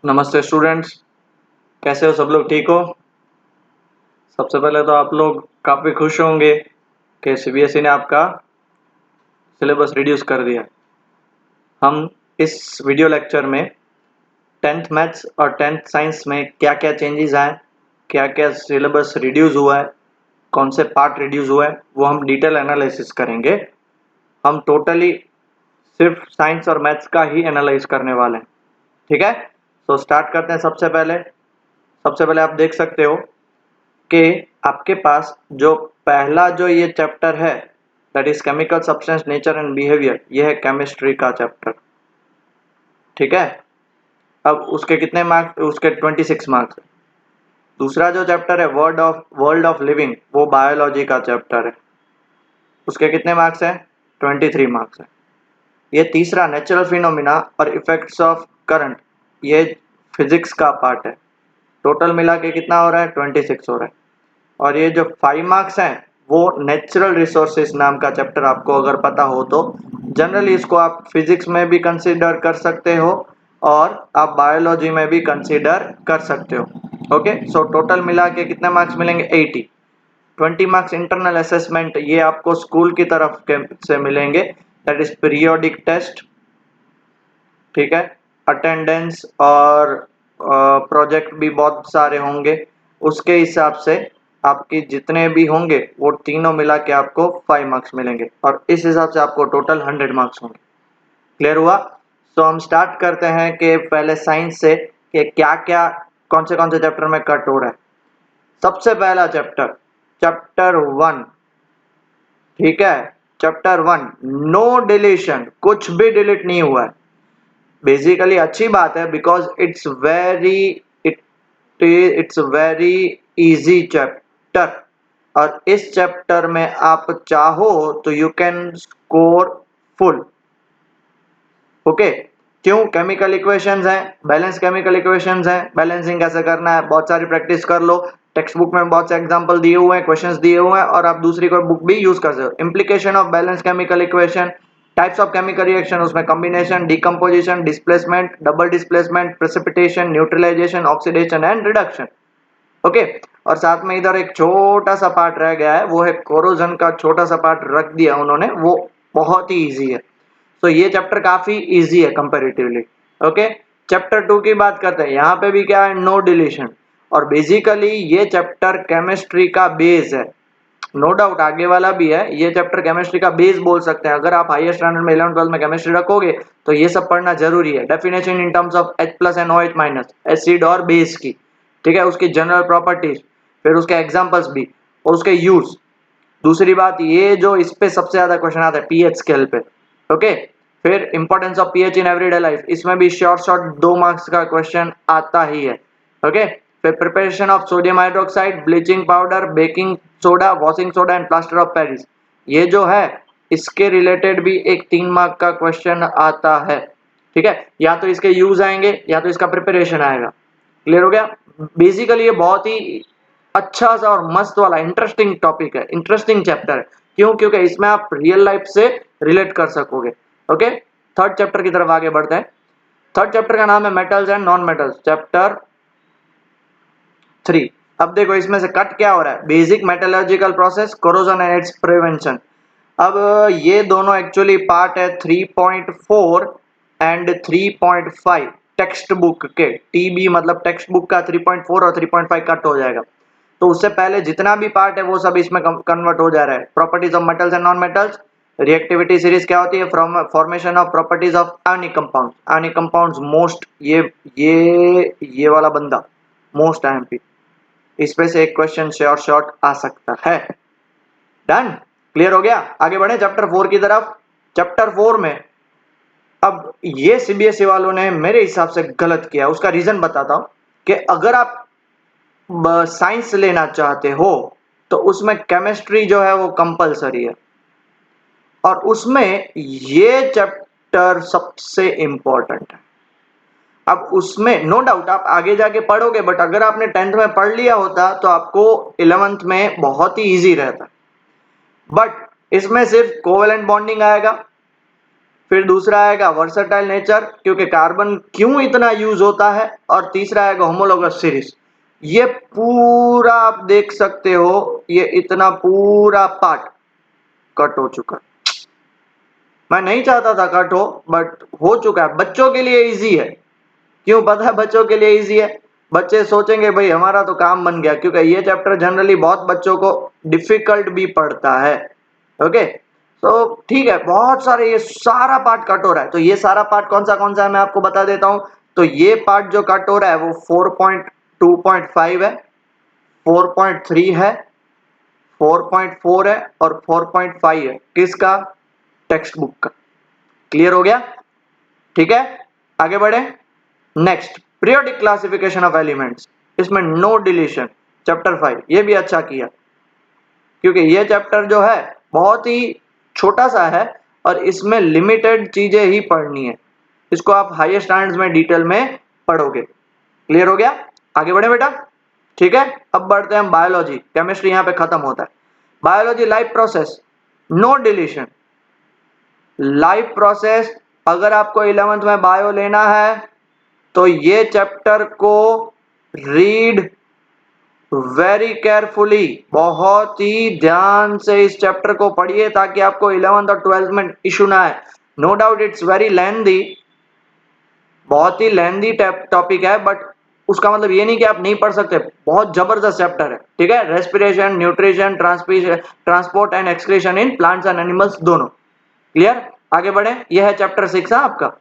नमस्ते स्टूडेंट्स, कैसे हो? सब लोग ठीक हो? सबसे पहले तो आप लोग काफ़ी खुश होंगे कि सीबीएसई ने आपका सिलेबस रिड्यूस कर दिया। हम इस वीडियो लेक्चर में 10th मैथ्स और 10th साइंस में क्या क्या चेंजेस आए, क्या क्या सिलेबस रिड्यूस हुआ है, कौन से पार्ट रिड्यूस हुआ है, वो हम डिटेल एनालिसिस करेंगे। हम टोटली सिर्फ साइंस और मैथ्स का ही एनालाइज करने वाले हैं। ठीक है, तो स्टार्ट करते हैं। सबसे पहले आप देख सकते हो कि आपके पास जो पहला जो ये चैप्टर है, that is chemical substance nature and behaviour, ये है केमिस्ट्री का चैप्टर। ठीक है, अब उसके कितने मार्क्स? उसके 26 मार्क्स है। दूसरा जो चैप्टर है वर्ल्ड ऑफ लिविंग, वो बायोलॉजी का चैप्टर है। उसके कितने मार्क्स है? 23 मार्क्स है। ये तीसरा नेचुरल फिनोमिना और इफेक्ट्स ऑफ करंट, ये फिजिक्स का पार्ट है। टोटल मिला के कितना हो रहा है? 26 हो रहा है। और ये जो 5 मार्क्स हैं, वो नेचुरल रिसोर्सेज नाम का चैप्टर, आपको अगर पता हो तो जनरली इसको आप फिजिक्स में भी कंसीडर कर सकते हो और आप बायोलॉजी में भी कंसीडर कर सकते हो। ओके, सो टोटल मिला के कितने मार्क्स मिलेंगे? 80। 20 मार्क्स इंटरनल असेसमेंट, ये आपको स्कूल की तरफ से मिलेंगे, दैट इज पीरियोडिक टेस्ट। ठीक है, अटेंडेंस और प्रोजेक्ट भी बहुत सारे होंगे। उसके हिसाब से आपके जितने भी होंगे वो तीनों मिला के आपको 5 मार्क्स मिलेंगे और इस हिसाब से आपको टोटल 100 मार्क्स होंगे। क्लियर हुआ? तो हम स्टार्ट करते हैं कि पहले साइंस से कि क्या क्या कौन से चैप्टर में कट हो रहा है। सबसे पहला चैप्टर, चैप्टर 1। ठीक है, चैप्टर 1, नो डिलीशन, कुछ भी डिलीट नहीं हुआ है। बेसिकली अच्छी बात है, because it's very easy chapter. और इस चैप्टर में आप चाहो तो you can score full. Okay, क्यों? केमिकल इक्वेशंस हैं, बैलेंस केमिकल इक्वेशंस हैं, बैलेंसिंग कैसे करना है, बहुत सारी प्रैक्टिस कर लो। टेक्स्ट बुक में बहुत से एग्जांपल दिए हुए हैं, क्वेश्चंस दिए हुए हैं, और आप दूसरी कोई बुक भी यूज कर सकते हो। Implication of balance chemical equation, types of chemical reaction, उसमें combination, decomposition, displacement, double displacement, precipitation, neutralisation, oxidation and reduction. Okay, और साथ में इधर एक छोटा सा पार्ट रह गया है, वो है कोरोजन का छोटा सा पार्ट रख दिया उन्होंने, वो बहुत ही इजी है। तो ये चैप्टर काफी इजी है कंपैरेटिवली। ओके, चैप्टर 2 की बात करते हैं। यहाँ पे भी क्या है? No deletion. और बेसिकली ये चैप्टर केमिस्ट्री का बेस है, नो डाउट आगे वाला भी है। ये चैप्टर केमिस्ट्री का बेस बोल सकते हैं। अगर आप हाईएस्ट स्टैंडर्ड में 11th 12th में केमिस्ट्री रखोगे तो ये सब पढ़ना जरूरी है। Definition in terms of H+ and OH-, acid और बेस की। ठीक है, उसकी जनरल प्रॉपर्टीज, फिर उसके एग्जांपल्स भी और उसके यूज। दूसरी बात, ये जो इस पे सबसे ज्यादा क्वेश्चन आता है पीएच स्केल पे। ओके, फिर importance of pH in everyday life, इसमें भी शॉर्ट 2 मार्क्स का क्वेश्चन आता ही है। ओके, फिर preparation of sodium hydroxide, bleaching powder, baking soda, washing soda and plaster of Paris, ये जो है इसके रिलेटेड भी एक 3 मार्क का क्वेश्चन आता है। ठीक है, या तो इसके यूज आएंगे या तो इसका प्रिपरेशन आएगा। क्लियर हो गया? बेसिकली ये बहुत ही अच्छा सा और मस्त वाला इंटरेस्टिंग टॉपिक है, इंटरेस्टिंग चैप्टर है। क्यों? क्योंकि इसमें आप रियल लाइफ से रिलेट कर सकोगे। ओके, थर्ड चैप्टर की तरफ आगे बढ़ते हैं। थर्ड चैप्टर का नाम है metals and non metals, chapter 3। अब देखो इसमें से कट क्या हो रहा है? Basic metallurgical process, corrosion and it's prevention. अब ये दोनों एक्चुअली पार्ट है 3.4 एंड 3.5 टेक्स्ट बुक के। टीबी मतलब टेक्स्ट बुक का 3.4 और 3.5 कट हो जाएगा। तो उससे पहले जितना भी पार्ट है वो सब इसमें कन्वर्ट हो जा रहा है। Properties of metals and non metals, reactivity series क्या होती है, from formation of properties of ionic compounds. Ionic compounds most, ये वाला बंदा मोस्ट आईएमपी, इस पे से एक क्वेश्चन शॉर्ट आ सकता है। डन? क्लियर हो गया? आगे बढ़े चैप्टर 4 की तरफ। चैप्टर 4 में अब ये सीबीएसई वालों ने मेरे हिसाब से गलत किया, उसका रीजन बताता हूं कि अगर आप साइंस लेना चाहते हो तो उसमें केमिस्ट्री जो है वो कंपलसरी है और उसमें ये चैप्टर सबसे इंपॉर्टेंट है। अब उसमें नो डाउट आप आगे जाके पढ़ोगे, बट अगर आपने 10th में पढ़ लिया होता तो आपको 11th में बहुत ही इजी रहता। बट इसमें सिर्फ कोवेलेंट बॉन्डिंग आएगा, फिर दूसरा आएगा वर्सटाइल नेचर, क्योंकि कार्बन क्यों इतना यूज होता है, और तीसरा आएगा होमोलोगस सीरीज। ये पूरा आप देख सकते हो, ये इतना पूरा पार्ट कट हो चुका। मैं नहीं चाहता था कट हो, बट हो चुका है। बच्चों के लिए इजी है। क्यों पता है बच्चों के लिए इजी है? बच्चे सोचेंगे भाई हमारा तो काम बन गया, क्योंकि ये चैप्टर जनरली बहुत बच्चों को डिफिकल्ट भी पड़ता है। ओके, तो ठीक है, बहुत सारे ये सारा पार्ट कट हो रहा है। तो ये सारा पार्ट कौन सा है मैं आपको बता देता हूं। तो ये पार्ट जो कट हो रहा है वो 4.2.5 है, 4.3 है, 4.4 है और 4.5 है। किसका? टेक्स्ट बुक का। क्लियर हो गया? ठीक है, आगे बढ़े। Next, periodic classification of elements, इसमें नो डिलीशन, चैप्टर 5। ये भी अच्छा किया, क्योंकि ये चैप्टर जो है बहुत ही छोटा सा है और इसमें लिमिटेड चीजें ही पढ़नी है। इसको आप हायर स्टैंडर्ड्स में डिटेल में पढ़ोगे। क्लियर हो गया? आगे बढ़े बेटा। ठीक है, अब बढ़ते हैं हम बायोलॉजी। केमिस्ट्री यहाँ पे खत्म होता है। Biology life process, no deletion. Life process, अगर आपको 11th में बायो लेना है तो ये चैप्टर को रीड वेरी केयरफुली, बहुत ही ध्यान से इस चैप्टर को पढ़िए, ताकि आपको 11th और 12th में इशू ना आए। No doubt it's very lengthy, बहुत ही लेंथी टॉपिक है, बट उसका मतलब ये नहीं कि आप नहीं पढ़ सकते। बहुत जबरदस्त चैप्टर है। ठीक है, respiration, nutrition, transport and excretion in plants and animals, दोनों। क्लियर? आगे बढ़े। यह है चैप्टर 6 है आपका,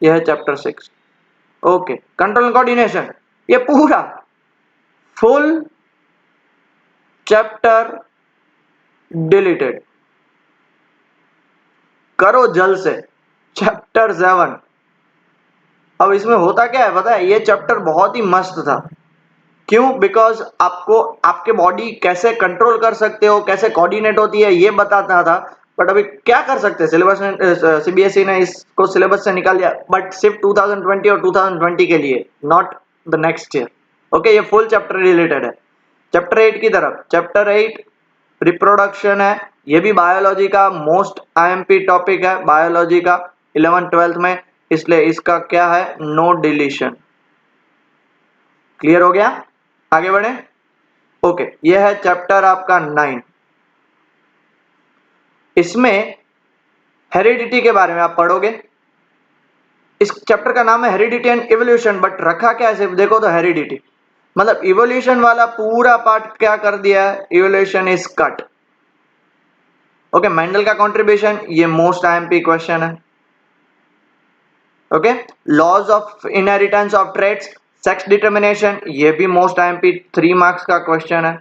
यह है chapter 6। Okay, control and coordination, ये पूरा फुल चैप्टर डिलीटेड करो जल्द से। चैप्टर 7। अब इसमें होता क्या है पता है? ये चैप्टर बहुत ही मस्त था। क्यों? बिकॉज आपको आपके बॉडी कैसे कंट्रोल कर सकते हो, कैसे कोऑर्डिनेट होती है, ये बताता था। बट अभी क्या कर सकते हैं, सिलेबस ने, सीबीएसई ने इसको सिलेबस से निकाल दिया, बट सिर्फ 2020 और 2020 के लिए, not the next year. Okay, ये फुल चैप्टर रिलेटेड है। चैप्टर 8 की तरफ, चैप्टर 8 रिप्रोडक्शन है। ये भी बायोलॉजी का मोस्ट आईएमपी टॉपिक है, बायोलॉजी का 11th 12th में, इसलिए इसका क्या है, नो डिलीशन। क्लियर हो गया? आगे बढ़े। ओके, यह है चैप्टर आपका 9। इसमें हेरिडिटी के बारे में आप पढ़ोगे। इस चैप्टर का नाम है हेरिडिटी एंड इवोल्यूशन, बट रखा क्या है, सिर्फ देखो तो हेरिडिटी, मतलब इवोल्यूशन वाला पूरा पार्ट क्या कर दिया है, evolution is cut. Okay, Mendel का कंट्रीब्यूशन, ये मोस्ट आईएमपी क्वेश्चन है। Okay, laws of inheritance of traits, sex determination, ये भी मोस्ट आईएमपी 3 मार्क्स का क्वेश्चन है,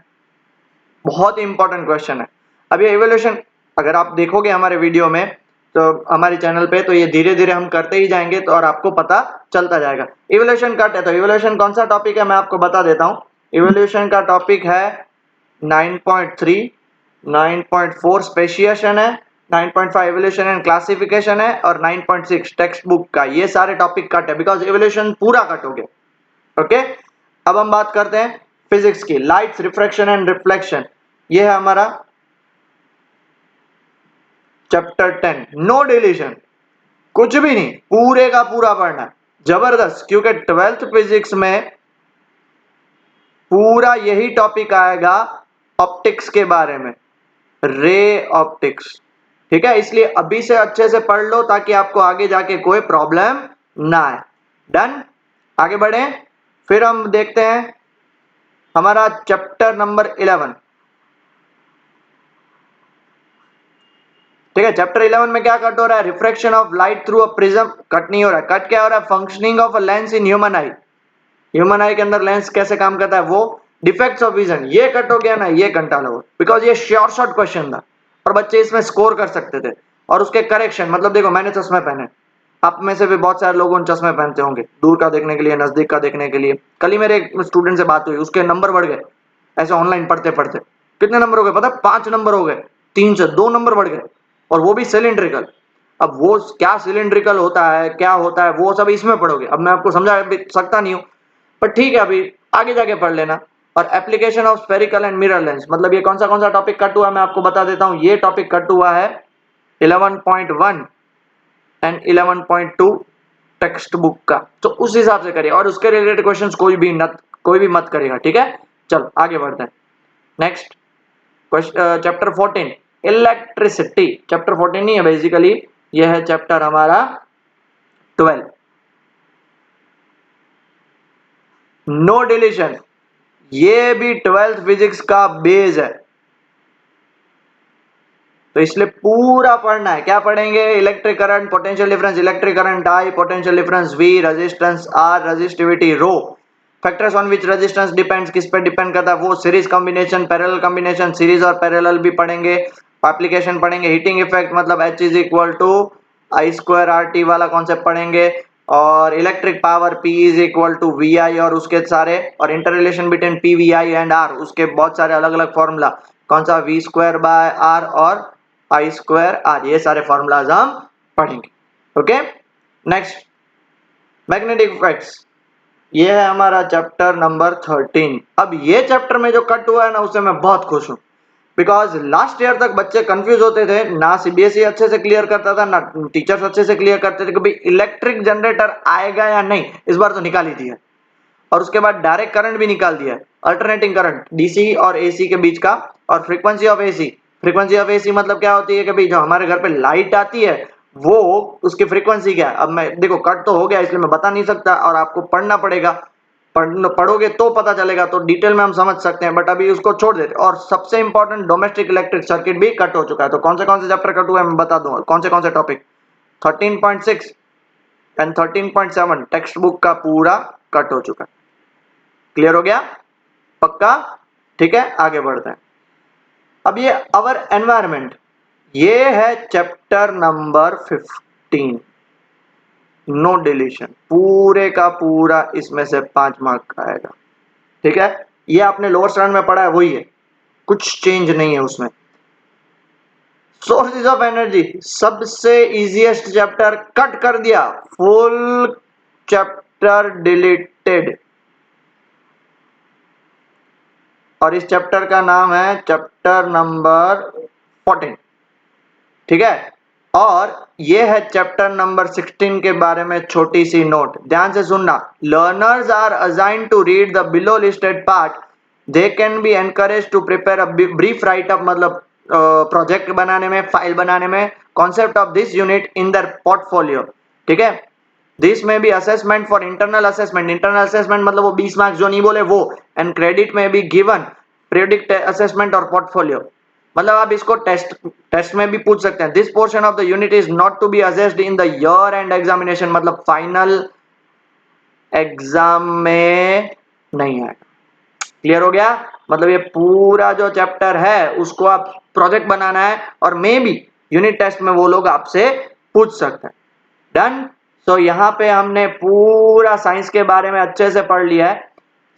बहुत इंपॉर्टेंट क्वेश्चन है। अब ये इवोल्यूशन अगर आप देखोगे हमारे वीडियो में, तो हमारे चैनल पे, तो ये धीरे धीरे हम करते ही जाएंगे, तो और आपको पता चलता जाएगा। इवोल्यूशन कट है, तो इवोल्यूशन कौन सा टॉपिक है मैं आपको बता देता हूं। इवोल्यूशन का टॉपिक है 9.3, 9.4 स्पेशिएशन है, 9.5 इवोल्यूशन एंड क्लासिफिकेशन है, और 9.6 टेक्स्ट बुक का। ये सारे टॉपिक कट है, बिकॉज इवोल्यूशन पूरा कट हो गया। ओके, अब हम बात करते हैं फिजिक्स की। लाइट्स, रिफ्रैक्शन एंड रिफ्लेक्शन, ये है हमारा चैप्टर 10। नो डिलीशन, कुछ भी नहीं, पूरे का पूरा पढ़ना है। जबरदस्त, क्योंकि 12th फिजिक्स में पूरा यही टॉपिक आएगा ऑप्टिक्स के बारे में, रे ऑप्टिक्स। ठीक है, इसलिए अभी से अच्छे से पढ़ लो, ताकि आपको आगे जाके कोई प्रॉब्लम ना आए। डन? आगे बढ़े। फिर हम देखते हैं हमारा चैप्टर नंबर 11। ठीक है, चैप्टर 11 में क्या कट हो रहा है, refraction of light through a prism. Cut नहीं हो रहा है, कट क्या हो रहा है, functioning of a lens in human I. Human आई के अंदर लेंस कैसे काम करता है, वो डिफेक्ट्स ऑफ विजन, ये कट हो गया ना, ये घंटा लो, बिकॉज ये शॉर्ट क्वेश्चन था और बच्चे इसमें स्कोर कर सकते थे। और उसके करेक्शन, मतलब देखो मैंने चश्मे पहने, आप में से भी बहुत सारे लोग उन चश्मे पहनते होंगे, दूर का देखने के लिए, नजदीक का देखने के लिए। कल ही मेरे एक स्टूडेंट से बात हुई, उसके नंबर बढ़ गए ऐसे ऑनलाइन पढ़ते पढ़ते। कितने नंबर हो गए पता है? 5 नंबर हो गए, 3 से 2 नंबर बढ़ गए, और वो भी सिलिंड्रिकल। अब वो क्या सिलिंड्रिकल होता है, क्या होता है, वो सब इसमें पढ़ोगे। अब मैं आपको समझा सकता नहीं हूं, पर ठीक है, अभी आगे जाके पढ़ लेना। और application of spherical and mirror lens, मतलब ये कौन सा टॉपिक कट हुआ है मैं आपको बता देता हूं। ये टॉपिक कट हुआ है 11.1 एंड 11.2 टेक्स्ट बुक का, तो उस हिसाब से करिए और उसके रिलेटेड क्वेश्चंस कोई भी मत करेगा, ठीक है। चलो आगे बढ़ते हैं। नेक्स्ट चैप्टर 14 इलेक्ट्रिसिटी, चैप्टर 14 नहीं है बेसिकली, यह है चैप्टर हमारा 12। नो डिलीशन, ये भी 12th फिजिक्स का बेस है, तो इसलिए पूरा पढ़ना है। क्या पढ़ेंगे? Electric current, potential difference, electric current I, potential difference V, resistance R, resistivity rho, factors on which resistance depends, किस पे डिपेंड करता है वो, series combination, parallel combination, series और पैरेलल भी पढ़ेंगे, एप्लीकेशन पढ़ेंगे, हीटिंग इफेक्ट मतलब H is equal to I square R T वाला कॉन्सेप्ट पढ़ेंगे, और electric power P is equal to V I और उसके सारे, और inter relation between P V I and R, उसके बहुत सारे अलग अलग फॉर्मूला, कौन सा, वी स्क्वायर बाय आर और आई स्क्वायर आर, ये सारे फॉर्मूलाज हम पढ़ेंगे। ओके, नेक्स्ट मैग्नेटिक इफेक्ट्स, ये है हमारा चैप्टर नंबर 13। अब ये चैप्टर में जो कट हुआ है ना, उससे मैं बहुत खुश हूं, बिकॉज लास्ट ईयर तक बच्चे कंफ्यूज होते थे, ना सीबीएसई अच्छे से क्लियर करता था, ना टीचर्स अच्छे से क्लियर करते थे कि भाई इलेक्ट्रिक जनरेटर आएगा या नहीं। इस बार तो निकाल ही दिया, और उसके बाद डायरेक्ट करंट भी निकाल दिया, अल्टरनेटिंग करंट डीसी और एसी के बीच का, और frequency of AC. Frequency of AC मतलब क्या होती है कि भाई जो हमारे घर पे लाइट आती है वो उसकी फ्रीक्वेंसी क्या है। अब मैं देखो कट तो हो गया इसलिए मैं बता नहीं सकता, और आपको पढ़ना पड़ेगा, पढ़ोगे तो पता चलेगा, तो डिटेल में हम समझ सकते हैं, बट अभी उसको छोड़ देते। और सबसे इंपॉर्टेंट डोमेस्टिक इलेक्ट्रिक सर्किट भी कट हो चुका है। तो कौन से चैप्टर कट हुआ है मैं बता दूंगा, कौन से टॉपिक, 13.6 एंड 13.7 टेक्स्ट बुक का पूरा कट हो चुका है। क्लियर हो गया? पक्का? ठीक है, आगे बढ़ते हैं। अब ये अवर एनवायरमेंट, ये है चैप्टर नंबर 15। नो डिलीशन, पूरे का पूरा इसमें से 5 मार्क का आएगा, ठीक है। ये आपने लोअर स्टैंडर्ड में पढ़ा है वही है, कुछ चेंज नहीं है उसमें। सोर्सेज ऑफ एनर्जी, सबसे इजीएस्ट चैप्टर कट कर दिया, फुल चैप्टर डिलीटेड, और इस चैप्टर का नाम है चैप्टर नंबर 14, ठीक है। और ये है चैप्टर नंबर 16 के बारे में छोटी सी नोट, ध्यान से सुनना। Learners are assigned to read the below listed part, they can be encourage to prepare a brief write up, मतलब प्रोजेक्ट बनाने में, फाइल बनाने में, concept of this unit in the portfolio, ठीक है। दिस में be assessment for internal assessment, internal assessment मतलब वो 20 मार्क्स जो नहीं बोले वो, एंड क्रेडिट में बी गिवन प्रेडिक्ट असेसमेंट और पोर्टफोलियो, मतलब आप इसको टेस्ट में भी पूछ सकते हैं। This portion of the unit is not to be assessed in the year end examination, मतलब फाइनल एग्जाम में नहीं है। क्लियर हो गया? मतलब ये पूरा जो चैप्टर है उसको आप प्रोजेक्ट बनाना है, और मे बी यूनिट टेस्ट में वो लोग आपसे पूछ सकते हैं। डन। सो यहाँ पे हमने पूरा साइंस के बारे में अच्छे से पढ़ लिया है,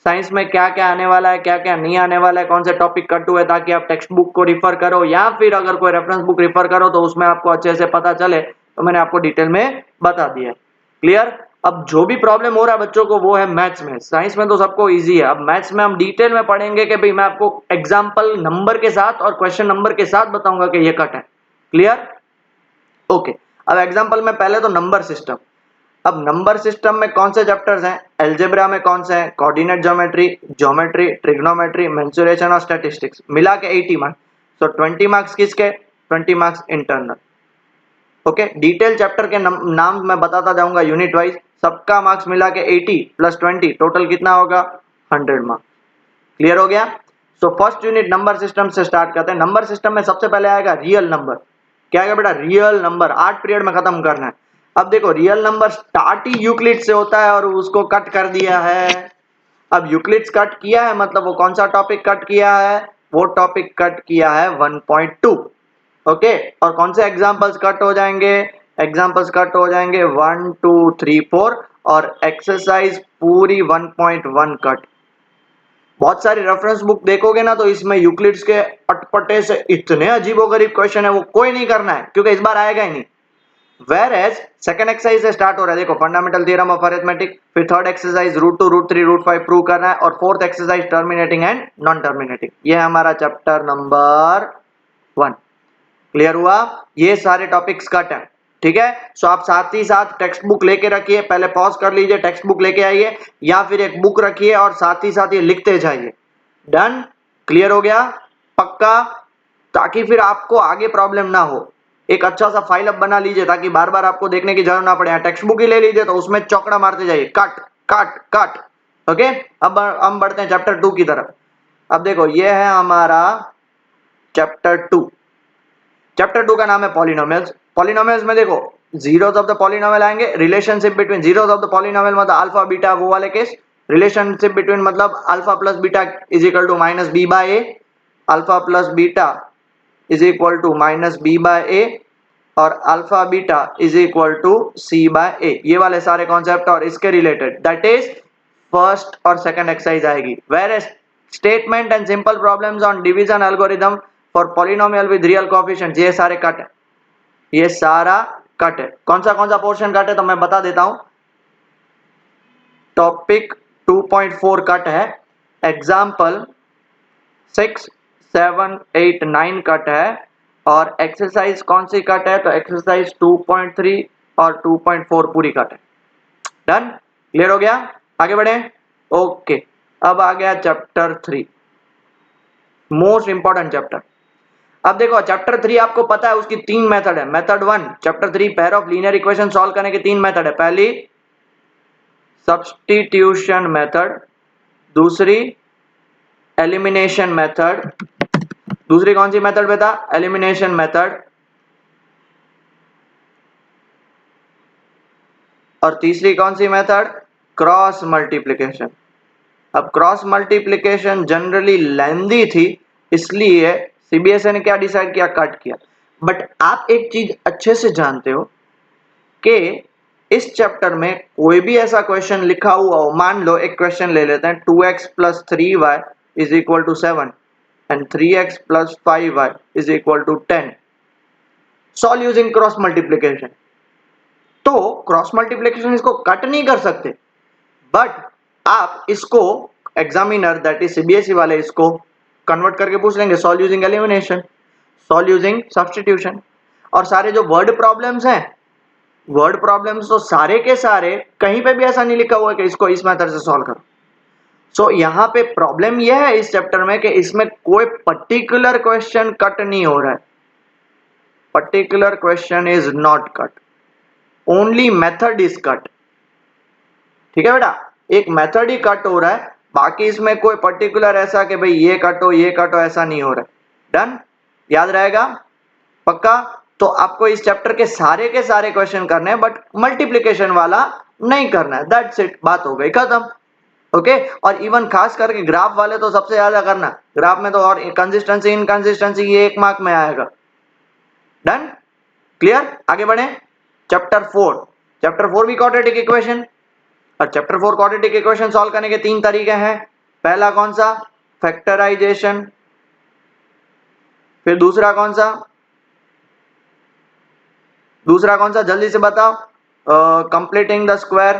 साइंस में क्या क्या आने वाला है, क्या क्या नहीं आने वाला है, कौन से टॉपिक कट हुए, ताकि आप टेक्स्ट बुक को रिफर करो या फिर अगर कोई रेफरेंस बुक रिफर करो तो उसमें आपको अच्छे से पता चले, तो मैंने आपको डिटेल में बता दिया। क्लियर? अब जो भी प्रॉब्लम हो रहा है बच्चों को वो है मैथ्स में, साइंस में तो सबको इजी है, अब मैथ्स में हम डिटेल में पढ़ेंगे कि भाई मैं आपको एग्जाम्पल नंबर के साथ और क्वेश्चन नंबर के साथ बताऊंगा कि ये कट है। क्लियर? ओके, अब एग्जाम्पल में पहले तो नंबर सिस्टम। अब नंबर सिस्टम में कौन से चैप्टर्स हैं? अलजेब्रा में कौन से हैं? Coordinate geometry, geometry, trigonometry, mensuration और स्टैटिस्टिक्स, मिला के 80 मार्क्स। तो 20 मार्क्स किसके? 20 marks internal. Okay, detail chapter के नाम मैं बताता जाऊंगा यूनिट वाइज, सबका मार्क्स मिला के 80 प्लस 20 टोटल कितना होगा? 100 मार्क्स। क्लियर हो गया? So first unit number system से स्टार्ट करते हैं। नंबर सिस्टम में सबसे पहले आएगा रियल नंबर। क्या आएगा बेटा? रियल नंबर, 8 पीरियड में खत्म करना है। अब देखो रियल नंबर स्टार्ट ही यूक्लिड से होता है और उसको कट कर दिया है। अब यूक्लिड्स कट किया है मतलब वो कौन सा टॉपिक कट किया है? वो टॉपिक कट किया है 1.2। ओके, और कौन से एग्जांपल्स कट हो जाएंगे? एग्जांपल्स कट हो जाएंगे 1 2 3 4, और एक्सरसाइज पूरी 1.1 कट। बहुत सारी रेफरेंस बुक देखोगे ना तो इसमें यूक्लिड्स के अटपटे से इतने अजीबोगरीब क्वेश्चन है, वो कोई नहीं करना है क्योंकि इस बार आएगा ही नहीं। वेर एज सेकंड एक्सरसाइज से स्टार्ट हो रहा है, देखो फंडामेंटल थ्योरम ऑफ अरिथमेटिक, फिर थर्ड एक्सरसाइज √2 √3 √5 प्रूव करना है, और fourth exercise terminating and non terminating. ये है हमारा चैप्टर नंबर 1। क्लियर हुआ? ये सारे टॉपिक्स कट है, ठीक है। सो आप साथ ही साथ टेक्स्ट बुक लेके रखिए, पहले पॉज कर लीजिए, टेक्स्ट बुक लेके आइए या फिर एक बुक रखिए और साथ ही साथ ये लिखते जाइए। डन? क्लियर हो गया? पक्का? ताकि फिर आपको आगे प्रॉब्लम ना हो। एक अच्छा सा फाइल अप बना लीजिए ताकि बार बार आपको देखने की जरूरत ना पड़े। टेक्स्ट बुक ही ले लीजिए तो उसमें चौकड़ा मारते जाइए, कट कट कट। ओके, अब हम बढ़ते हैं चैप्टर 2 की तरफ। अब देखो ये है हमारा चैप्टर 2। चैप्टर 2 का नाम है पॉलिनोमियल्स। पॉलिनोमियल्स में देखो जीरोस ऑफ द पॉलिनोमियल आएंगे, relationship between zeros of the polynomial मतलब अल्फा बीटा वो वाले केस, रिलेशनशिप बिटवीन मतलब alpha plus beta is equal to minus b by a, alpha plus beta is equal to minus b by a और alpha beta is equal to c by a. ये वाले सारे concept और इसके related that is first और second exercise आएगी। Whereas statement and simple problems on division algorithm for polynomial with real coefficients ये सारे कट है, ये सारा कट है। कौन सा पोर्शन कट है तो मैं बता देता हूं। टॉपिक 2.4 कट है, एग्जाम्पल 6, 7, 8, 9 कट है और एक्सरसाइज कौन सी कट है तो एक्सरसाइज 2.3 और 2.4 पूरी कट है। डन? क्लियर हो गया? आगे बढ़े। ओके, अब आ गया चैप्टर 3, मोस्ट इंपॉर्टेंट चैप्टर। अब देखो चैप्टर 3 आपको पता है उसकी 3 मेथड है। Method 1 chapter 3 pair of linear equation solve करने की 3 मेथड है। पहली सब्स्टिट्यूशन मेथड, दूसरी एलिमिनेशन मेथड, दूसरी कौन सी मेथड बेटा? एलिमिनेशन मेथड, और तीसरी कौन सी मेथड? Cross multiplication. अब क्रॉस मल्टीप्लिकेशन जनरली लेंदी थी, इसलिए सीबीएसई ने क्या डिसाइड किया? कट किया। बट आप एक चीज अच्छे से जानते हो कि इस चैप्टर में कोई भी ऐसा क्वेश्चन लिखा हुआ हो, मान लो एक क्वेश्चन ले लेते हैं 2x plus 3y is equal to 7 and 3x plus 5y is equal to 10, solve using cross multiplication. तो क्रॉस मल्टीप्लिकेशन इसको कट नहीं कर सकते, बट आप इसको एग्जामिनर दैट इज सीबीएसई वाले इसको कन्वर्ट करके पूछ लेंगे, solve using elimination, solve using substitution. और सारे जो वर्ड प्रॉब्लम्स हैं, वर्ड प्रॉब्लम्स तो सारे के सारे कहीं पे भी ऐसा नहीं लिखा हुआ है कि इसको इस मेथड से सॉल्व करो। सो यहाँ पे प्रॉब्लम यह है इस चैप्टर में कि इसमें कोई पर्टिकुलर क्वेश्चन कट नहीं हो रहा है। Particular question is not cut, only method is cut. ठीक है बेटा, एक मेथड ही कट हो रहा है, बाकी इसमें कोई पर्टिकुलर ऐसा कि भाई ये कटो ये कटो ऐसा नहीं हो रहा है। डन? याद रहेगा? पक्का? तो आपको इस चैप्टर के सारे क्वेश्चन करने हैं, बट मल्टीप्लिकेशन वाला नहीं करना है। दैट्स इट, बात हो गई खत्म। ओके, और इवन खास करके ग्राफ वाले तो सबसे ज्यादा करना, ग्राफ में तो और कंसिस्टेंसी इनकंसिस्टेंसी ये 1 मार्क में आएगा। डन? क्लियर? आगे बढ़े। चैप्टर 4, चैप्टर 4 भी क्वाड्रेटिक इक्वेशन, और चैप्टर 4 क्वाड्रेटिक इक्वेशन सॉल्व करने के 3 तरीके हैं। पहला कौन सा? फैक्टराइजेशन। फिर दूसरा कौन सा? जल्दी से बताओ। Completing the square.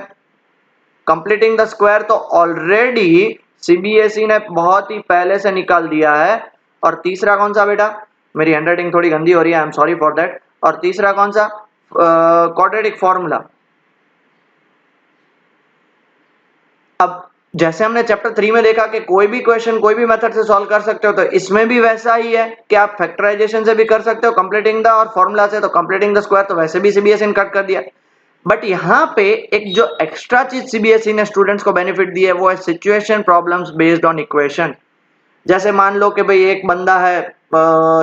Completing the square तो ऑलरेडी सीबीएसई ने बहुत ही पहले से निकाल दिया है। और तीसरा कौन सा बेटा? मेरी हैंडराइटिंग थोड़ी गंदी हो रही है, I am sorry for that. और तीसरा कौन सा? Quadratic formula. अब जैसे हमने चैप्टर 3 में देखा कि कोई भी क्वेश्चन कोई भी मेथड से सॉल्व कर सकते हो, तो इसमें भी वैसा ही है कि आप फैक्टराइजेशन से भी कर सकते हो, कंप्लीटिंग द और फॉर्मूला से। तो कंप्लीटिंग द स्क्वायर तो वैसे भी सीबीएसई ने कट कर दिया, बट यहाँ पे एक जो एक्स्ट्रा चीज सीबीएसई ने स्टूडेंट्स को बेनिफिट दी है वो है situation problems based on equation. जैसे मान लो कि भाई एक बंदा है,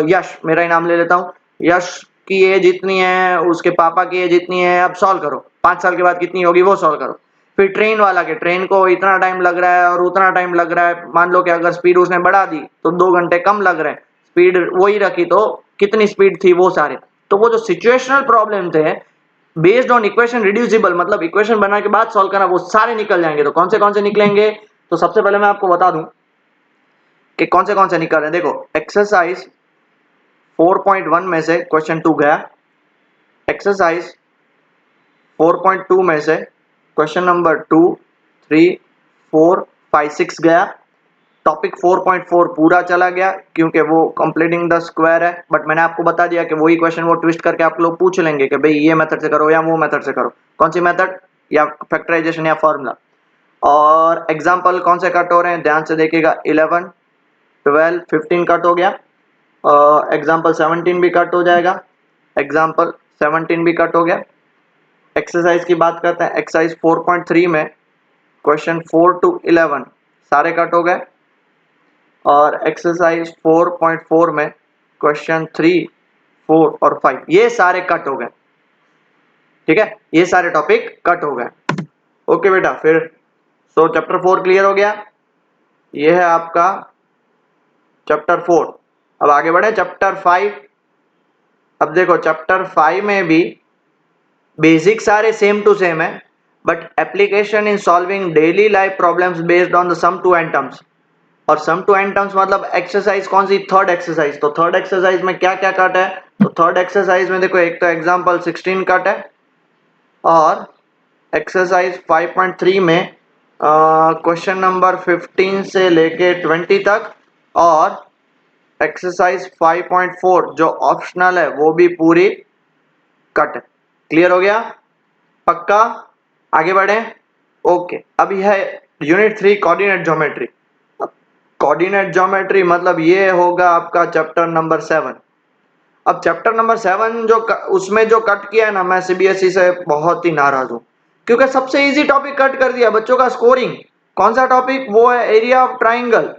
यश, मेरा ही नाम ले लेता हूँ, यश की एज इतनी है, उसके पापा की एज इतनी है, अब सॉल्व करो 5 साल के बाद कितनी होगी वो सॉल्व करो। फिर ट्रेन वाला के ट्रेन को इतना टाइम लग रहा है और उतना टाइम लग रहा है, मान लो कि अगर स्पीड उसने बढ़ा दी तो 2 घंटे कम लग रहे हैं, स्पीड वही रखी तो कितनी स्पीड थी, वो सारे। तो वो जो सिचुएशनल प्रॉब्लम थे बेस्ड ऑन इक्वेशन रिड्यूसिबल, मतलब इक्वेशन बना के बाद सॉल्व करना, वो सारे निकल जाएंगे। तो कौन से निकलेंगे? तो सबसे पहले मैं आपको बता दूं कि कौन से निकल रहे हैं। देखो एक्सरसाइज 4.1 में से क्वेश्चन 2 गया, एक्सरसाइज 4.2 में से क्वेश्चन नंबर 2, 3, 4, 5, 6 गया, टॉपिक 4.4 पूरा चला गया क्योंकि वो कंप्लीटिंग द स्क्वायर है, बट मैंने आपको बता दिया कि वही क्वेश्चन वो ट्विस्ट करके आप लोग पूछ लेंगे कि भाई ये मेथड से करो या वो मेथड से करो, कौन सी मेथड, या फैक्टराइजेशन या फॉर्मूला। और एग्जाम्पल कौन से कट हो रहे हैं ध्यान से देखिएगा, 11, 12, 15 कट हो गया, एग्जाम्पल 17 भी कट हो जाएगा, एग्जाम्पल 17 भी कट हो गया। एक्सरसाइज की बात करते हैं, एक्सरसाइज 4.3 में क्वेश्चन 4 to 11 सारे कट हो गए, और एक्सरसाइज 4.4 में क्वेश्चन 3, 4 और 5 ये सारे कट हो गए। ठीक है, ये सारे टॉपिक कट हो गए। ओके बेटा, फिर तो चैप्टर 4 क्लियर हो गया, ये है आपका चैप्टर 4। अब आगे बढ़े चैप्टर 5। अब देखो चैप्टर 5 में भी बेसिक सारे सेम टू सेम है, but application in solving daily life problems based on the sum to n terms. और सम टू एंड टर्म्स मतलब एक्सरसाइज कौन सी, थर्ड एक्सरसाइज। तो थर्ड एक्सरसाइज में क्या क्या कट है, तो थर्ड एक्सरसाइज में देखो एक तो एग्जांपल 16 कट है, और एक्सरसाइज 5.3 में क्वेश्चन नंबर 15 से लेके 20 तक, और एक्सरसाइज 5.4 जो ऑप्शनल है वो भी पूरी कट है। क्लियर हो गया, पक्का, आगे बढ़े। ओके, अब यह है unit 3 coordinate geometry. Coordinate geometry मतलब ये होगा आपका चैप्टर नंबर 7। अब चैप्टर नंबर 7 जो उसमें जो कट किया है ना, मैं सीबीएसई से बहुत ही नाराज हूं क्योंकि सबसे इजी टॉपिक कट कर दिया बच्चों का, स्कोरिंग। कौन सा टॉपिक, वो है एरिया ऑफ ट्राइंगल।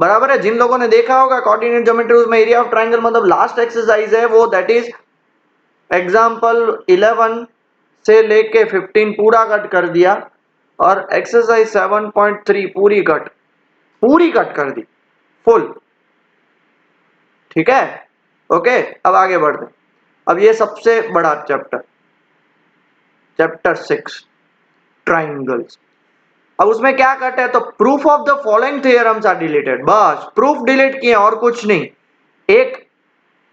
बराबर है, जिन लोगों ने देखा होगा कोऑर्डिनेट ज्योमेट्री उसमें एरिया ऑफ ट्राइंगल मतलब लास्ट एक्सरसाइज है वो, दैट इज एग्जांपल 11 से लेके 15 पूरा कट कर दिया, और एक्सरसाइज 7.3 पूरी कट कर दी फुल। ठीक है, ओके, अब आगे बढ़ते हैं। अब ये सबसे बड़ा चैप्टर, चैप्टर 6 ट्राइंगल्स। अब उसमें क्या कट है, तो proof of the following theorems are deleted. बस प्रूफ डिलीट किए और कुछ नहीं। एक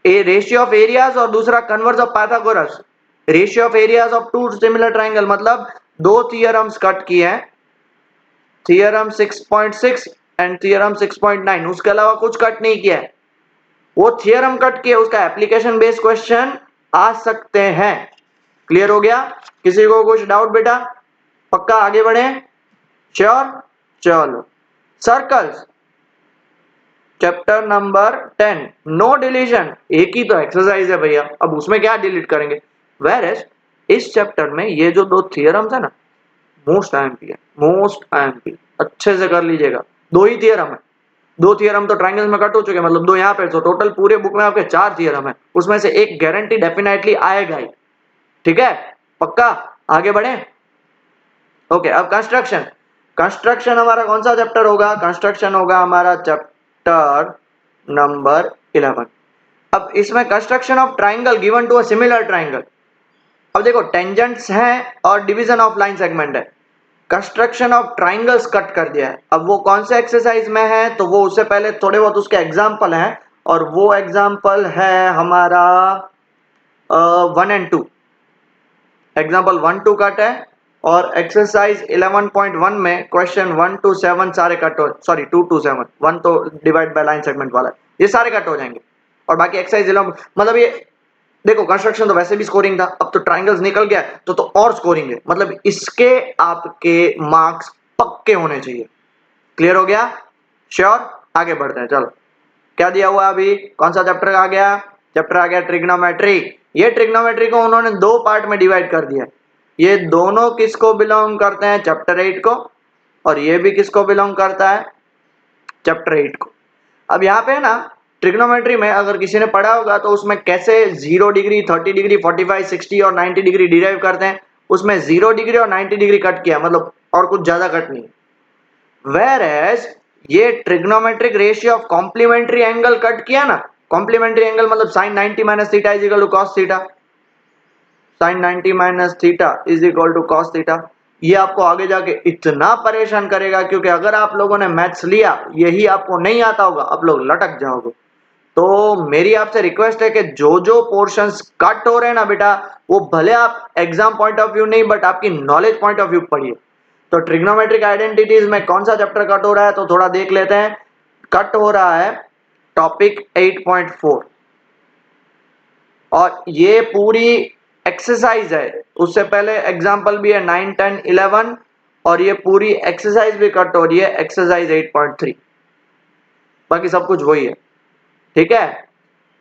रेशियो ऑफ एरियाज और दूसरा converse of Pythagoras. Ratio of areas of two similar triangle मतलब दो थियरम्स कट किए हैं, थियरम 6.6 एंड थियरम 6.9, उसके अलावा कुछ कट नहीं किया है। वो थियरम कट किया, उसका एप्लीकेशन बेस्ड क्वेश्चन आ सकते हैं। क्लियर हो गया, किसी को कुछ डाउट बेटा, पक्का, आगे बढ़े, श्योर। चलो circles, chapter number 10 no deletion. एक ही तो एक्सरसाइज है भैया, अब उसमें क्या डिलीट करेंगे। वेयर एज इस चैप्टर में ये जो दो थियरम्स है ना, मोस्ट आईएमपी है, मोस्ट आईएमपी, अच्छे से कर लीजिएगा। दो ही थियरम है, दो थियरम तो ट्रायंगल्स में कट हो चुके हैं, मतलब दो यहाँ पे, तो टोटल पूरे बुक में आपके 4 थियरम है, उसमें से एक गारंटी डेफिनेटली आएगा ही। ठीक है, पक्का, आगे बढ़े। ओके, अब कंस्ट्रक्शन। कंस्ट्रक्शन हमारा कौन सा चैप्टर होगा, कंस्ट्रक्शन होगा हमारा चैप्टर नंबर 11। अब इसमें construction of triangle given to a similar triangle. अब देखो टेंजेंट्स हैं और डिवीजन ऑफ लाइन सेगमेंट है, कंस्ट्रक्शन ऑफ ट्राइंगल्स कट कर दिया है। अब वो कौन से एक्सरसाइज में है, तो वो उससे पहले थोड़े बहुत उसके एग्जाम्पल हैं, और वो एग्जाम्पल है हमारा 1 and 2। एग्जाम्पल 1, 2 कट है, और एक्सरसाइज 11.1 में क्वेश्चन 1 to 7 सारे कट हो, सॉरी 2 to 7, 1 तो डिवाइड बाय लाइन सेगमेंट वाला, ये सारे कट हो जाएंगे। और बाकी एक्सरसाइज 11 मतलब ये देखो, कंस्ट्रक्शन तो वैसे भी स्कोरिंग था, अब तो ट्राइंगल्स निकल गया तो और स्कोरिंग है, मतलब इसके आपके मार्क्स पक्के होने चाहिए। क्लियर हो गया, श्योर, आगे बढ़ते हैं। चलो क्या दिया हुआ अभी, कौन सा चैप्टर आ गया, चैप्टर आ गया ट्रिग्नोमेट्री। ये ट्रिग्नोमेट्री को उन्होंने दो पार्ट में डिवाइड कर दिया। ये दोनों किसको बिलोंग करते हैं, चैप्टर 8 को, और ये भी किसको बिलोंग करता है, चैप्टर 8 को। अब यहाँ पे ना ट्रिग्नोमेट्री में अगर किसी ने पढ़ा होगा तो उसमें कैसे 0 डिग्री, 30 डिग्री, 45, 60 और 90 डिग्री डिराइव करते हैं, उसमें 0 डिग्री और 90 डिग्री कट किया, मतलब और कुछ ज्यादा कट नहीं। वेयर एज ये trigonometric ratio of complementary angle cut किया ना, कॉम्प्लीमेंट्री एंगल मतलब sine 90 minus theta is equal to cos theta, sine 90 minus theta is equal to cos theta. ये आपको आगे जाके इतना परेशान करेगा, क्योंकि अगर आप लोगों ने मैथ्स लिया, यही आपको नहीं आता होगा, आप लोग लटक जाओगे। तो मेरी आपसे रिक्वेस्ट है कि जो जो पोर्शंस कट हो रहे हैं ना बेटा, वो भले आप एग्जाम पॉइंट ऑफ व्यू नहीं बट आपकी नॉलेज पॉइंट ऑफ व्यू पढ़िए। तो ट्रिग्नोमेट्रिक आइडेंटिटीज में कौन सा चैप्टर कट हो रहा है, तो थोड़ा देख लेते हैं। कट हो रहा है टॉपिक 8.4 और ये पूरी एक्सरसाइज है। उससे पहले एग्जाम्पल भी है 9, 10, 11 और ये पूरी एक्सरसाइज भी कट हो रही है, एक्सरसाइज 8.3। बाकी सब कुछ वही है, ठीक है।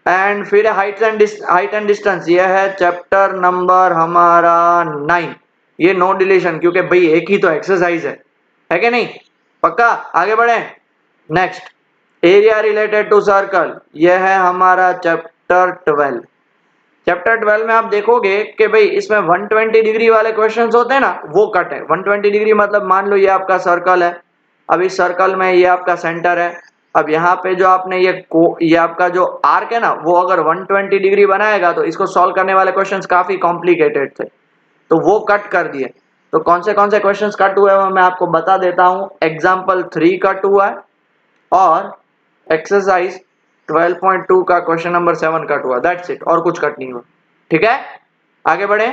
एंड फिर हाइट एंड डिस्टेंस, ये है चैप्टर नंबर हमारा 9। ये नो डिलीशन, क्योंकि भाई एक ही तो एक्सरसाइज है कि नहीं। पक्का, आगे बढ़े। Next, area related to circle, यह है हमारा चैप्टर 12। चैप्टर 12 में आप देखोगे कि भाई इसमें 120 डिग्री वाले क्वेश्चंस होते हैं ना, वो कट है। 120 डिग्री मतलब मान लो ये आपका सर्कल है, अब इस सर्कल में ये आपका सेंटर है। अब यहाँ पे जो आपने ये आपका जो आर्क है ना, वो अगर 120 डिग्री बनाएगा तो इसको सॉल्व करने वाले क्वेश्चंस काफी कॉम्प्लिकेटेड थे, तो वो कट कर दिए। तो कौन से क्वेश्चंस कट हुए हैं मैं आपको बता देता हूँ। एग्जाम्पल 3 कट हुआ है और एक्सरसाइज 12.2 का क्वेश्चन नंबर 7 कट हुआ, दैट्स इट, और कुछ कट नहीं हुआ, ठीक है। आगे बढ़े।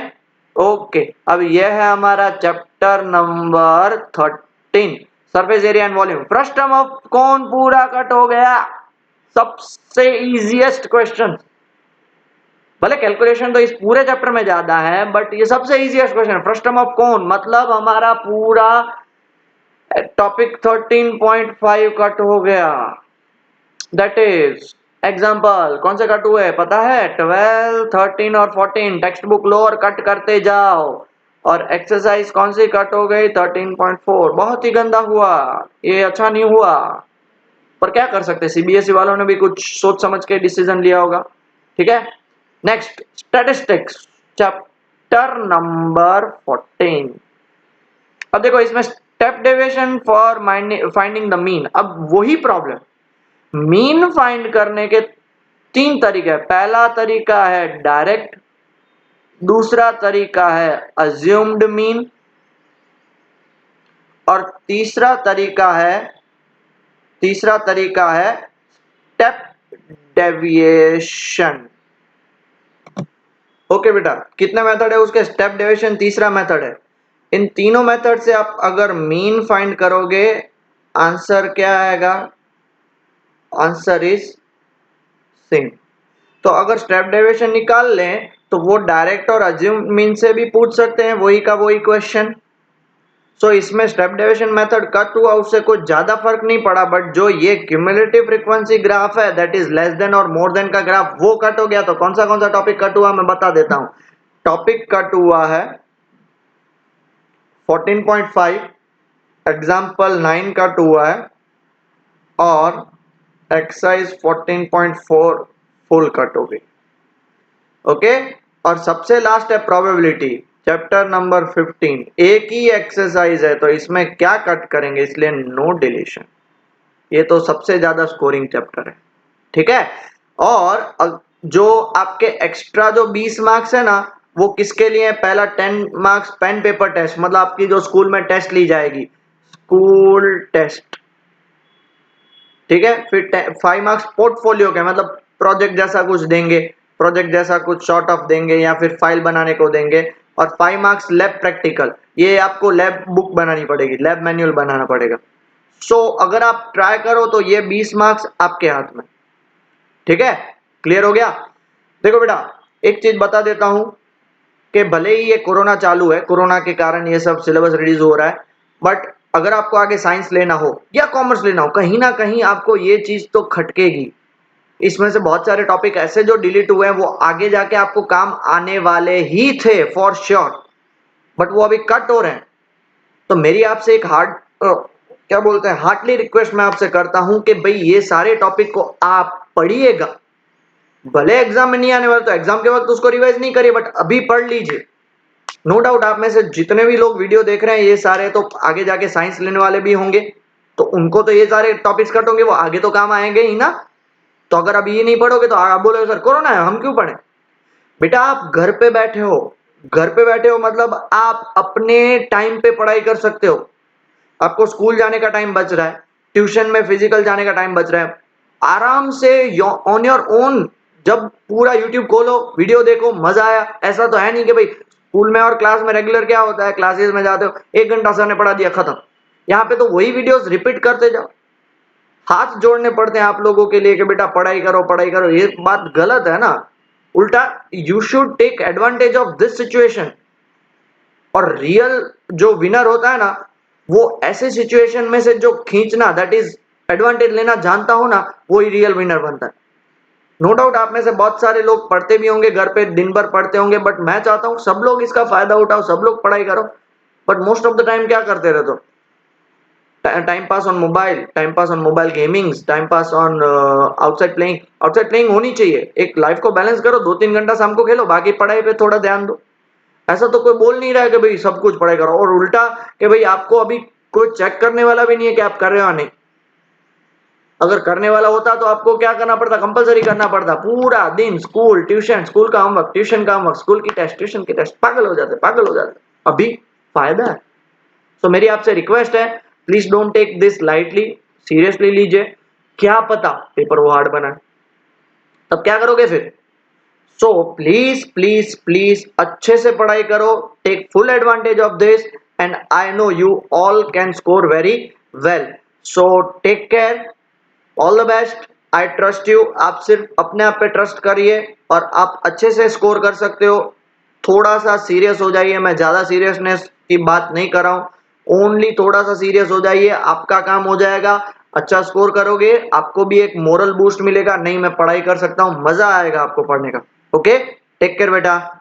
ओके, अब यह है हमारा chapter number 13, surface area and volume. Frustum of कौन पूरा कट हो गया, सबसे इजीएस्ट क्वेश्चन। भले कैलकुलेशन तो इस पूरे चैप्टर में ज्यादा है, बट ये सबसे इजीएस्ट क्वेश्चन है। फ्रस्टम ऑफ कौन मतलब हमारा पूरा टॉपिक 13.5 कट हो गया। दैट इज एग्जाम्पल कौन से कट हुए पता है, 12, 13 और 14। टेक्स्ट बुक लो और कट करते जाओ। और एक्सरसाइज कौन सी कट हो गई, 13.4। बहुत ही गंदा हुआ, ये अच्छा नहीं हुआ, पर क्या कर सकते, सीबीएसई वालों ने भी कुछ सोच समझ के डिसीजन लिया होगा, ठीक है। Next, statistics chapter number 14। अब देखो इसमें step deviation for finding the mean. अब वही प्रॉब्लम, मीन फाइंड करने के 3 तरीके हैं। पहला तरीका है डायरेक्ट, दूसरा तरीका है अज्यूम्ड मीन और तीसरा तरीका है स्टेप डेविएशन। ओके बेटा, कितने मेथड है उसके, स्टेप डेविएशन तीसरा मेथड है। इन तीनों मेथड से आप अगर मीन फाइंड करोगे, आंसर क्या आएगा, आंसर इज सिंक। तो अगर स्टेप डेविएशन निकाल लें तो वो डायरेक्ट और अज्यूम मीन से भी पूछ सकते हैं, वही का वही क्वेश्चन। सो इसमें स्टेप डेविएशन मेथड कट हुआ, उससे कुछ ज्यादा फर्क नहीं पड़ा, बट जो ये क्यूमुलेटिव फ्रीक्वेंसी ग्राफ है, दैट इज लेस देन और मोर देन का ग्राफ, वो कट हो गया। तो कौन सा टॉपिक कट हुआ मैं बता देता हूं। टॉपिक कट हुआ है 14.5, एग्जाम्पल 9 कट हुआ है और एक्सरसाइज 14.4 फुल कट हो गई। ओके, और सबसे लास्ट है प्रोबेबिलिटी, चैप्टर नंबर 15। एक ही एक्सरसाइज है तो इसमें क्या कट करेंगे, इसलिए नो डिलीशन। ये तो सबसे ज्यादा स्कोरिंग चैप्टर है, ठीक है। और जो आपके एक्स्ट्रा जो 20 मार्क्स है ना, वो किसके लिए, पहला 10 मार्क्स पेन पेपर टेस्ट, मतलब आपकी जो स्कूल में टेस्ट ली जाएगी, स्कूल टेस्ट, ठीक है। फिर 5 मार्क्स पोर्टफोलियो के, मतलब प्रोजेक्ट जैसा कुछ देंगे, प्रोजेक्ट जैसा कुछ शॉर्ट ऑफ देंगे या फिर फाइल बनाने को देंगे। और 5 मार्क्स लैब प्रैक्टिकल, ये आपको लैब बुक बनानी पड़ेगी, लैब मैनुअल बनाना पड़ेगा। सो अगर आप ट्राई करो तो ये 20 मार्क्स आपके हाथ में, ठीक है। क्लियर हो गया। देखो बेटा, एक चीज बता देता हूं कि भले ही ये कोरोना चालू है, कोरोना के कारण ये सब सिलेबस रिलीज हो रहा है, बट अगर आपको आगे साइंस लेना हो या कॉमर्स लेना हो, कहीं ना कहीं आपको ये चीज तो खटकेगी। इसमें से बहुत सारे टॉपिक ऐसे जो डिलीट हुए हैं, वो आगे जाके आपको काम आने वाले ही थे फॉर श्योर, बट वो अभी कट हो रहे हैं। तो मेरी आपसे एक क्या बोलते हैं, हार्टली रिक्वेस्ट मैं आपसे करता हूं कि भाई ये सारे टॉपिक को आप पढ़िएगा। भले एग्जाम में नहीं आने वाला तो एग्जाम के वक्त उसको रिवाइज नहीं करिए, बट अभी पढ़ लीजिए। नो डाउट आप में से जितने भी लोग वीडियो देख रहे हैं, ये सारे तो आगे जाके साइंस लेने वाले भी होंगे, तो उनको तो ये सारे टॉपिक्स कट होंगे, वो आगे तो काम आएंगे ही ना। तो अगर अभी ये नहीं पढ़ोगे तो आप बोलोगे सर कोरोना है हम क्यों पढ़े। बेटा आप घर पे बैठे हो, मतलब आप अपने टाइम पे पढ़ाई कर सकते हो। आपको स्कूल जाने का टाइम बच रहा है, ट्यूशन में फिजिकल जाने का टाइम बच रहा है, आराम से ऑन योर ओन जब पूरा यूट्यूब खोलो वीडियो देखो, मजा आया। ऐसा तो है नहीं कि भाई स्कूल में और क्लास में रेगुलर क्या होता है, क्लासेस में जाते हो 1 घंटा सर ने पढ़ा दिया खत्म। यहाँ पे तो वही वीडियोस रिपीट करते जाओ। हाथ जोड़ने पड़ते हैं आप लोगों के लिए कि बेटा पढ़ाई करो पढ़ाई करो, ये बात गलत है ना। उल्टा you should take advantage of this situation. और रियल जो विनर होता है ना, वो ऐसे सिचुएशन में से जो खींचना, दैट इज एडवांटेज लेना जानता हो ना, वो ही रियल विनर बनता है। नो डाउट आप में से बहुत सारे लोग पढ़ते भी होंगे, घर पे दिन भर पढ़ते होंगे, बट मैं चाहता हूँ सब लोग इसका फायदा उठाओ, सब लोग पढ़ाई करो। But most of the time क्या करते रहते हो, time pass on mobile, time pass on mobile gamings, time pass on outside playing. Outside playing होनी चाहिए, एक लाइफ को बैलेंस करो, 2-3 घंटा शाम को खेलो, बाकी पढ़ाई पे थोड़ा ध्यान दो। ऐसा तो कोई बोल नहीं रहा है कि भाई सब कुछ पढ़ाई करो, और उल्टा कि भाई आपको अभी कोई चेक करने वाला भी नहीं है कि आप कर रहे हो या नहीं। अगर करने वाला होता तो आपको क्या करना पड़ता, कंपलसरी करना पड़ता, पूरा दिन स्कूल ट्यूशन, स्कूल का होमवर्क ट्यूशन का होमवर्क, स्कूल की टेस्ट ट्यूशन की टेस्ट, पागल हो जाते पागल हो जाते। अभी फायदा है। तो मेरी आपसे रिक्वेस्ट है, please don't take this lightly, seriously लीजिए। क्या पता पेपर वो हार्ड बना, तब क्या करोगे फिर। सो प्लीज प्लीज प्लीज अच्छे से पढ़ाई करो, take full advantage of this, and I know you all can score very well. So take care, all the best, I trust you. आप सिर्फ अपने आप पे ट्रस्ट करिए और आप अच्छे से स्कोर कर सकते हो। थोड़ा सा सीरियस हो जाइए, मैं ज्यादा सीरियसनेस की बात नहीं कर रहा हूं, ओनली थोड़ा सा सीरियस हो जाइए, आपका काम हो जाएगा। अच्छा स्कोर करोगे, आपको भी एक मोरल बूस्ट मिलेगा, नहीं मैं पढ़ाई कर सकता हूं, मजा आएगा आपको पढ़ने का। ओके, टेक केयर बेटा।